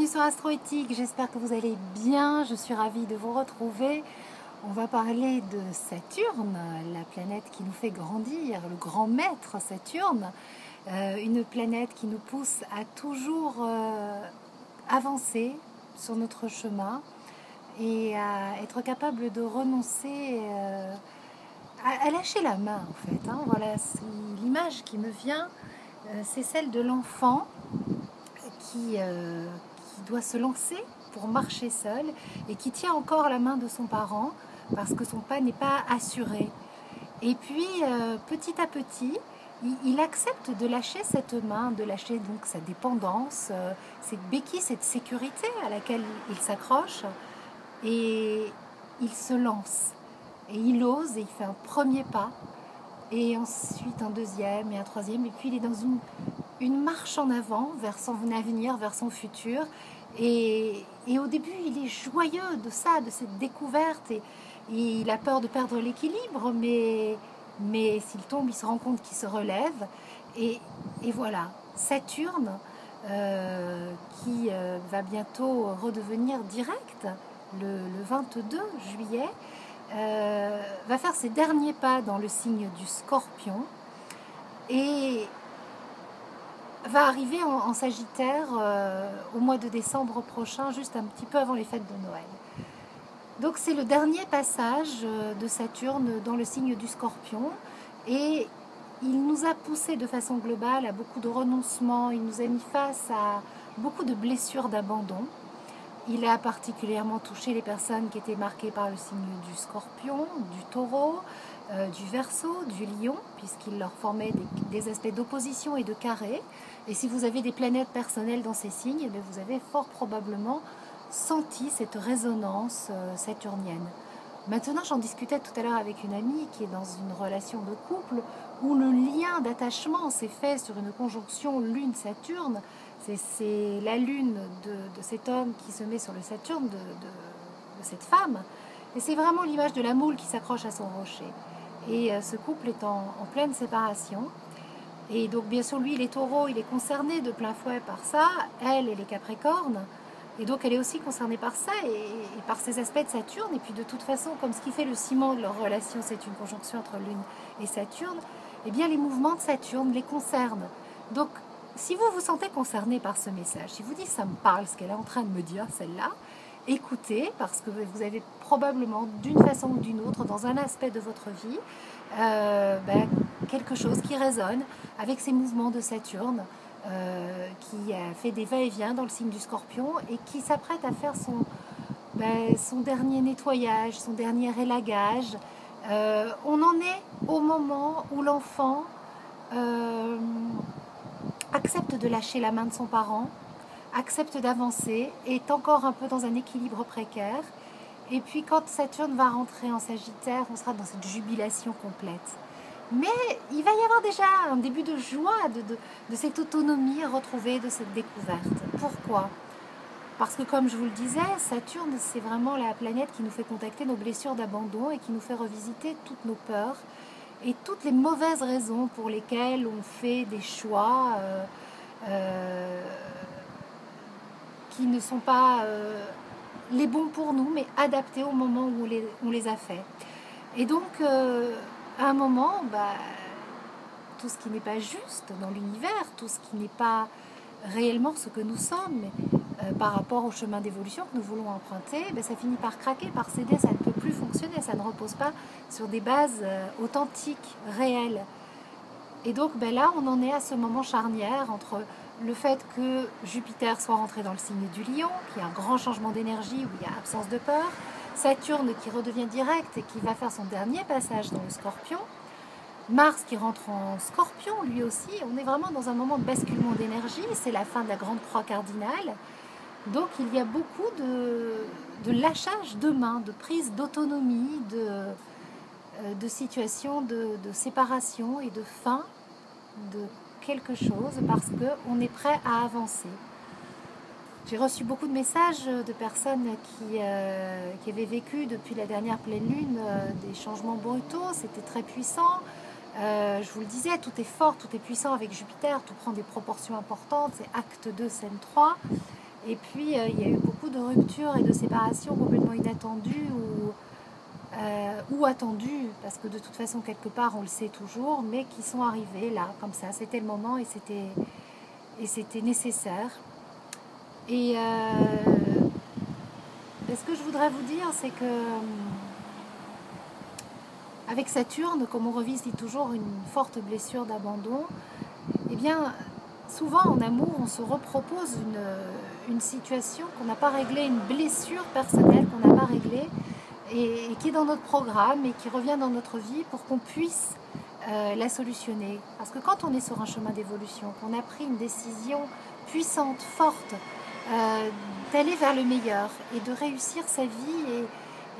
bienvenue sur Astroéthique, j'espère que vous allez bien, je suis ravie de vous retrouver. On va parler de Saturne, la planète qui nous fait grandir, le grand maître Saturne, une planète qui nous pousse à toujours avancer sur notre chemin et à être capable de renoncer, à lâcher la main en fait. Voilà, l'image qui me vient, c'est celle de l'enfant qui doit se lancer pour marcher seul et qui tient encore la main de son parent parce que son pas n'est pas assuré. Et puis petit à petit, il accepte de lâcher cette main, de lâcher donc sa dépendance, cette béquille, cette sécurité à laquelle il s'accroche, et il se lance. Et il ose et il fait un premier pas, et ensuite un deuxième et un troisième, et puis il est dans une marche en avant vers son avenir, vers son futur. Et au début, il est joyeux de ça, de cette découverte, et il a peur de perdre l'équilibre, mais s'il tombe, il se rend compte qu'il se relève. Et voilà, Saturne, qui va bientôt redevenir direct, le 22 juillet, va faire ses derniers pas dans le signe du Scorpion, et va arriver en Sagittaire au mois de décembre prochain, juste un petit peu avant les fêtes de Noël. Donc c'est le dernier passage de Saturne dans le signe du Scorpion, et il nous a poussé de façon globale à beaucoup de renoncements, il nous a mis face à beaucoup de blessures d'abandon. Il a particulièrement touché les personnes qui étaient marquées par le signe du Scorpion, du Taureau, du Verseau, du Lion, puisqu'il leur formait des aspects d'opposition et de carré. Et si vous avez des planètes personnelles dans ces signes, eh bien vous avez fort probablement senti cette résonance saturnienne. Maintenant, j'en discutais tout à l'heure avec une amie qui est dans une relation de couple où le lien d'attachement s'est fait sur une conjonction Lune-Saturne. C'est la Lune de cet homme qui se met sur le Saturne de cette femme. Et c'est vraiment l'image de la moule qui s'accroche à son rocher. Et ce couple est en pleine séparation. Et donc, bien sûr, lui, il est taureau, il est concerné de plein fouet par ça. Elle est Capricorne. Et donc, elle est aussi concernée par ça et par ces aspects de Saturne. Et puis, de toute façon, comme ce qui fait le ciment de leur relation, c'est une conjonction entre Lune et Saturne, eh bien, les mouvements de Saturne les concernent. Donc, si vous vous sentez concerné par ce message, si vous dites ça me parle, ce qu'elle est en train de me dire, celle-là, écoutez, parce que vous avez probablement, d'une façon ou d'une autre, dans un aspect de votre vie, quelque chose qui résonne avec ces mouvements de Saturne, qui a fait des va-et-vient dans le signe du Scorpion et qui s'apprête à faire son dernier nettoyage, son dernier élagage. On en est au moment où l'enfant accepte de lâcher la main de son parent, accepte d'avancer, est encore un peu dans un équilibre précaire. Et puis quand Saturne va rentrer en Sagittaire, on sera dans cette jubilation complète. Mais il va y avoir déjà un début de joie, de cette autonomie retrouvée, de cette découverte. Pourquoi ? Parce que comme je vous le disais, Saturne, c'est vraiment la planète qui nous fait contacter nos blessures d'abandon et qui nous fait revisiter toutes nos peurs et toutes les mauvaises raisons pour lesquelles on fait des choix qui ne sont pas les bons pour nous, mais adaptés au moment où on les a faits. Et donc, à un moment, tout ce qui n'est pas juste dans l'univers, tout ce qui n'est pas réellement ce que nous sommes, par rapport au chemin d'évolution que nous voulons emprunter, ça finit par craquer, par céder, ça ne peut plus fonctionner, ça ne repose pas sur des bases authentiques, réelles. Et donc là, on en est à ce moment charnière entre le fait que Jupiter soit rentré dans le signe du Lion, qui est un grand changement d'énergie où il y a absence de peur, Saturne qui redevient direct et qui va faire son dernier passage dans le Scorpion, Mars qui rentre en Scorpion lui aussi. On est vraiment dans un moment de basculement d'énergie, c'est la fin de la grande croix cardinale. Donc il y a beaucoup de lâchage de main, de prise d'autonomie, de situation de séparation et de fin de quelque chose parce qu'on est prêt à avancer. J'ai reçu beaucoup de messages de personnes qui avaient vécu depuis la dernière pleine lune des changements brutaux, c'était très puissant. Je vous le disais, tout est fort, tout est puissant avec Jupiter, tout prend des proportions importantes, c'est acte 2, scène 3. Et puis il y a eu beaucoup de ruptures et de séparations complètement inattendues ou attendues, parce que de toute façon quelque part on le sait toujours, mais qui sont arrivées là, comme ça. C'était le moment et c'était nécessaire. Et ce que je voudrais vous dire, c'est que avec Saturne, comme on revisite toujours une forte blessure d'abandon, eh bien, souvent en amour, on se repropose une situation qu'on n'a pas réglée, une blessure personnelle qu'on n'a pas réglée et qui est dans notre programme et qui revient dans notre vie pour qu'on puisse la solutionner. Parce que quand on est sur un chemin d'évolution, qu'on a pris une décision puissante, forte, d'aller vers le meilleur et de réussir sa vie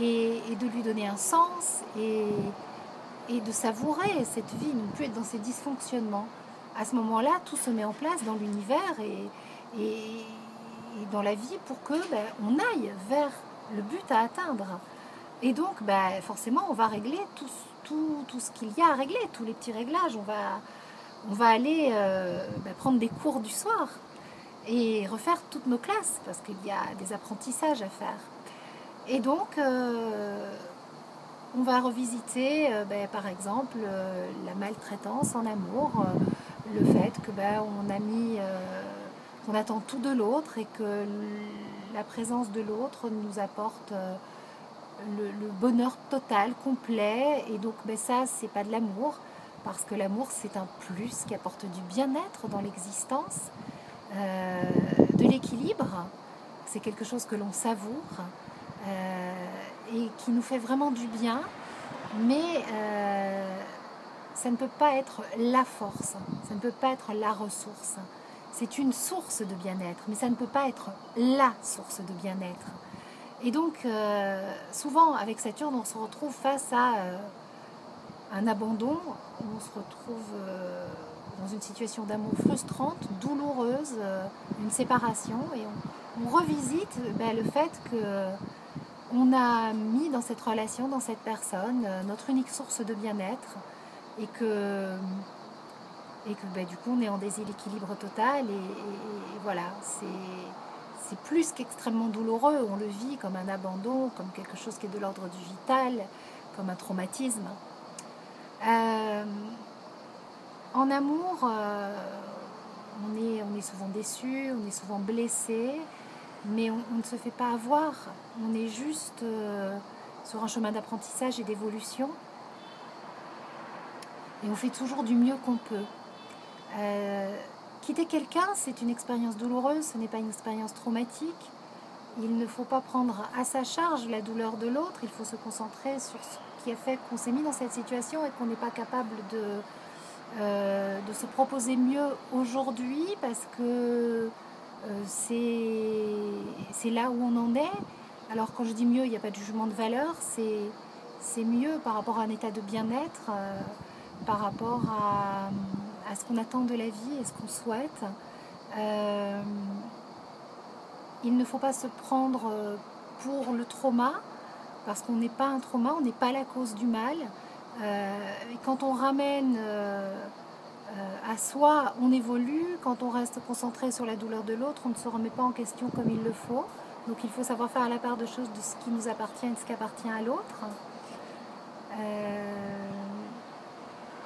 et de lui donner un sens et de savourer cette vie, ne plus être dans ses dysfonctionnements. À ce moment-là, tout se met en place dans l'univers et dans la vie pour que on aille vers le but à atteindre. Et donc, forcément, on va régler tout ce qu'il y a à régler, tous les petits réglages. On va aller prendre des cours du soir et refaire toutes nos classes parce qu'il y a des apprentissages à faire. Et donc, on va revisiter, par exemple, la maltraitance en amour, le fait que qu'on attend tout de l'autre et que la présence de l'autre nous apporte le bonheur total, complet. Et donc, ça, c'est pas de l'amour, parce que l'amour, c'est un plus qui apporte du bien-être dans l'existence, de l'équilibre. C'est quelque chose que l'on savoure et qui nous fait vraiment du bien, mais ça ne peut pas être la force, ça ne peut pas être la ressource. C'est une source de bien-être, mais ça ne peut pas être la source de bien-être. Et donc, souvent, avec Saturne, on se retrouve face à un abandon, on se retrouve dans une situation d'amour frustrante, douloureuse, une séparation, et on revisite le fait qu'on a mis dans cette relation, dans cette personne, notre unique source de bien-être, et que du coup, on est en déséquilibre total, et voilà, c'est plus qu'extrêmement douloureux, on le vit comme un abandon, comme quelque chose qui est de l'ordre du vital, comme un traumatisme. En amour, on est souvent déçu, on est souvent blessé, mais on ne se fait pas avoir, on est juste sur un chemin d'apprentissage et d'évolution, et on fait toujours du mieux qu'on peut. Quitter quelqu'un, c'est une expérience douloureuse, ce n'est pas une expérience traumatique. Il ne faut pas prendre à sa charge la douleur de l'autre, il faut se concentrer sur ce qui a fait qu'on s'est mis dans cette situation et qu'on n'est pas capable de se proposer mieux aujourd'hui, parce que c'est là où on en est. Alors quand je dis mieux, il n'y a pas de jugement de valeur, c'est mieux par rapport à un état de bien-être, par rapport à ce qu'on attend de la vie et ce qu'on souhaite. Il ne faut pas se prendre pour le trauma, parce qu'on n'est pas un trauma, on n'est pas la cause du mal. Et quand on ramène à soi, on évolue. Quand on reste concentré sur la douleur de l'autre, on ne se remet pas en question comme il le faut. Donc il faut savoir faire la part de choses de ce qui nous appartient et de ce qui appartient à l'autre.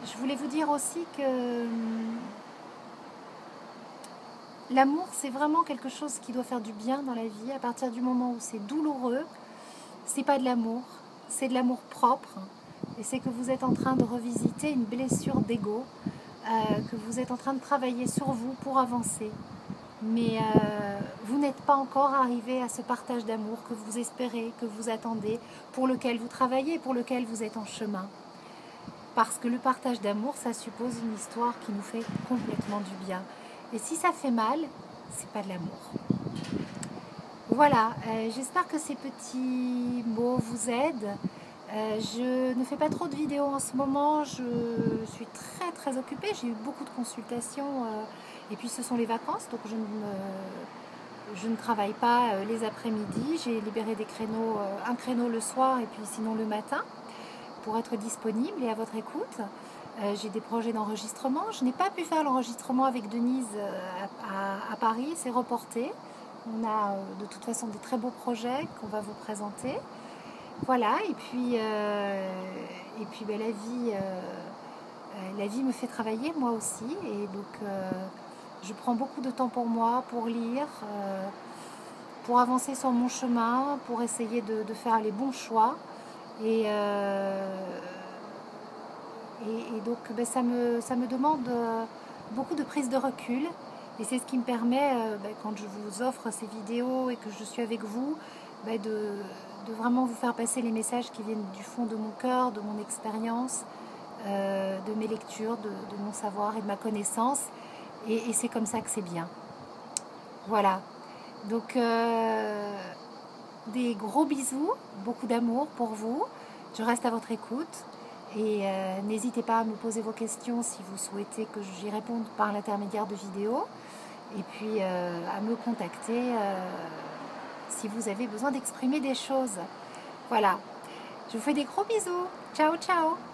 Je voulais vous dire aussi que l'amour, c'est vraiment quelque chose qui doit faire du bien dans la vie. À partir du moment où c'est douloureux, c'est pas de l'amour, c'est de l'amour propre. Et c'est que vous êtes en train de revisiter une blessure d'ego, que vous êtes en train de travailler sur vous pour avancer. Mais vous n'êtes pas encore arrivé à ce partage d'amour que vous espérez, que vous attendez, pour lequel vous travaillez, pour lequel vous êtes en chemin. Parce que le partage d'amour, ça suppose une histoire qui nous fait complètement du bien. Et si ça fait mal, c'est pas de l'amour. Voilà, j'espère que ces petits mots vous aident. Je ne fais pas trop de vidéos en ce moment, je suis très très occupée, j'ai eu beaucoup de consultations et puis ce sont les vacances, donc je ne travaille pas les après-midi. J'ai libéré des créneaux, un créneau le soir et puis sinon le matin, pour être disponible et à votre écoute. J'ai des projets d'enregistrement. Je n'ai pas pu faire l'enregistrement avec Denise à Paris, c'est reporté. On a de toute façon de très beaux projets qu'on va vous présenter. Voilà, et puis ben, la vie me fait travailler moi aussi, et donc je prends beaucoup de temps pour moi, pour lire, pour avancer sur mon chemin, pour essayer de faire les bons choix. Et, donc ben, ça me demande beaucoup de prise de recul. Et c'est ce qui me permet, ben, quand je vous offre ces vidéos et que je suis avec vous, ben, de vraiment vous faire passer les messages qui viennent du fond de mon cœur, de mon expérience, de mes lectures, de mon savoir et de ma connaissance. Et c'est comme ça que c'est bien. Voilà. Donc, des gros bisous, beaucoup d'amour pour vous. Je reste à votre écoute. Et n'hésitez pas à me poser vos questions si vous souhaitez que j'y réponde par l'intermédiaire de vidéos. Et puis à me contacter si vous avez besoin d'exprimer des choses. Voilà. Je vous fais des gros bisous. Ciao, ciao.